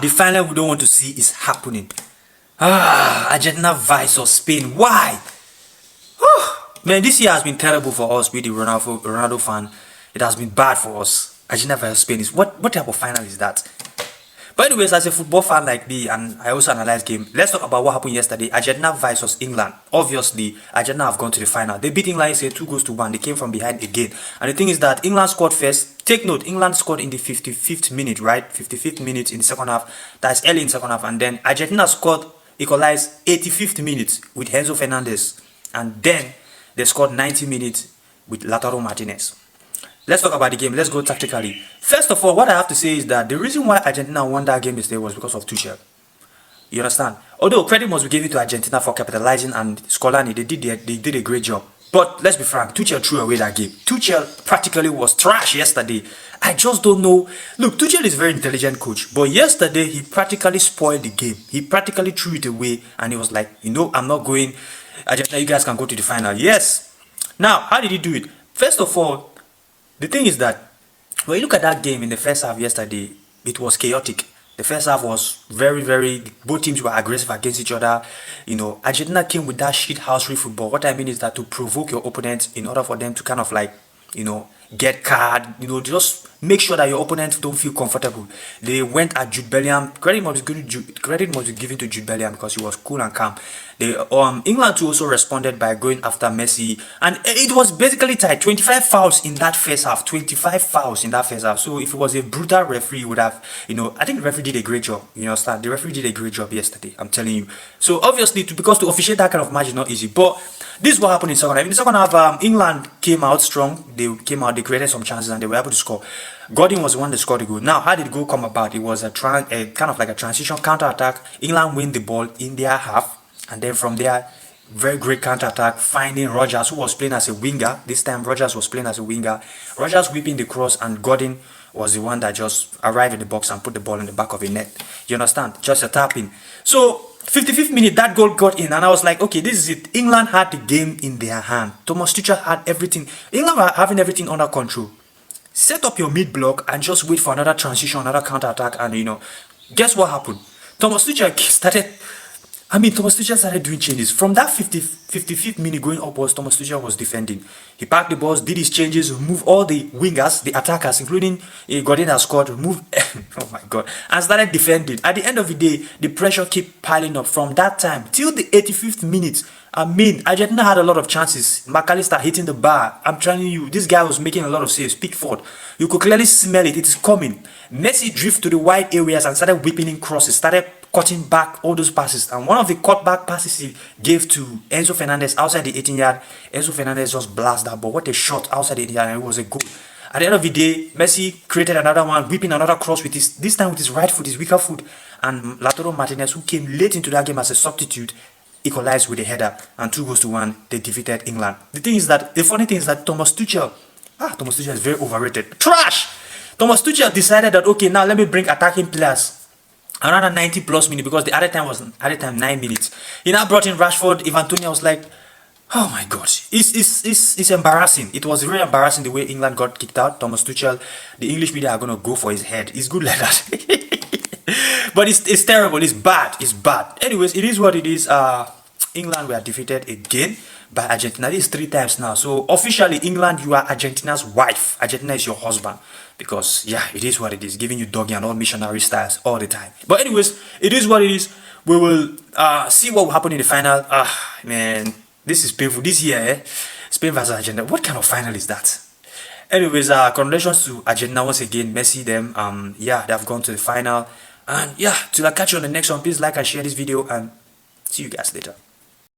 The final we don't want to see is happening. Argentina versus Spain. Why? Man, this year has been terrible for us with the Ronaldo fan. It has been bad for us. Argentina versus Spain is what type of final is that? But anyways, as a football fan like me, and I also analyze game, let's talk about what happened yesterday. Argentina versus England. Obviously, Argentina have gone to the final. They beat England 2-1. They came from behind again. And the thing is that England scored first. Take note, England scored in the 55th minute, right? 55th minute in the second half. That's early in the second half. And then Argentina scored, equalized 85th minute with Enzo Fernandez. And then they scored 90 minutes with Lautaro Martinez. Let's talk about the game. Let's go tactically. First of all, what I have to say is that the reason why Argentina won that game yesterday was because of Tuchel. You understand? Although credit must be given to Argentina for capitalizing and Scolani, they did a great job. But let's be frank, Tuchel threw away that game. Tuchel practically was trash yesterday. I just don't know. Look, Tuchel is a very intelligent coach, but yesterday he practically spoiled the game. He practically threw it away, and he was like, I'm not going. Argentina, you guys can go to the final. Yes. Now, how did he do it? First of all, the thing is that when you look at that game in the first half yesterday, it was chaotic. The first half was very, both teams were aggressive against each other. Argentina came with that shit housery football. What I mean is that to provoke your opponents in order for them to kind of like, get card, just make sure that your opponents don't feel comfortable. They went at Jude Bellingham. Credit must be given to Jude Bellingham because he was cool and calm. England too also responded by going after Messi, and it was basically tight. 25 fouls in that first half. 25 fouls in that first half. So if it was a brutal referee, he would have, I think the referee did a great job. You understand? The referee did a great job yesterday. I'm telling you. So obviously, because to officiate that kind of match is not easy. But this is what happened in second half. In the second half, England came out strong. They created some chances and they were able to score. Gordon was the one that scored the goal. Now, how did the goal come about? It was a kind of like a transition counter-attack. England win the ball in their half, and then from there, very great counter-attack, finding Rogers, who was playing as a winger. This time, Rogers was playing as a winger. Rogers whipping the cross, and Gordon was the one that just arrived in the box and put the ball in the back of the net. You understand? Just a tap-in. So, 55th minute, that goal got in, and I was like, okay, this is it. England had the game in their hand. Thomas Tuchel had everything. England were having everything under control. Set up your mid block and just wait for another transition, another counter attack, and guess what happened? Thomas Tuchel started doing changes. From that 55th minute going upwards, Thomas Tuchel was defending. He packed the balls, did his changes, removed all the wingers, the attackers, including Gordon has scored, removed, oh my god, and started defending. At the end of the day, the pressure kept piling up from that time till the 85th minute. Argentina had a lot of chances. McAllister hitting the bar. I'm telling you, this guy was making a lot of saves. Pickford, you could clearly smell it. It is coming. Messi drifted to the wide areas and started whipping in crosses, started cutting back all those passes. And one of the cut back passes he gave to Enzo Fernandez outside the 18-yard. Enzo Fernandez just blasted that ball. What a shot outside the 18-yard, and it was a goal. At the end of the day, Messi created another one, whipping another cross with this time with his right foot, his weaker foot. And Lautaro Martinez, who came late into that game as a substitute, equalized with a header, and 2-1. They defeated England. The funny thing is that Thomas Tuchel is very overrated. Trash! Thomas Tuchel decided that, okay, now let me bring attacking players. Another 90 plus minutes, because the other time 9 minutes. He now brought in Rashford. Ivan Toney was like, oh my god, it's embarrassing. It was very embarrassing the way England got kicked out. Thomas Tuchel, the English media are gonna go for his head. It's good like that. But it's terrible. It's bad. It's bad. Anyways, it is what it is. England were defeated again by Argentina. This is 3 times now. So officially, England, you are Argentina's wife. Argentina is your husband. Because yeah, it is what it is. Giving you doggy and all missionary styles all the time. But anyways, it is what it is. We will see what will happen in the final. Man, this is painful. This year, Spain versus Argentina. What kind of final is that? Anyways, congratulations to Argentina once again. Messi, them. Yeah, they have gone to the final. And yeah, till I catch you on the next one, please like and share this video, and see you guys later.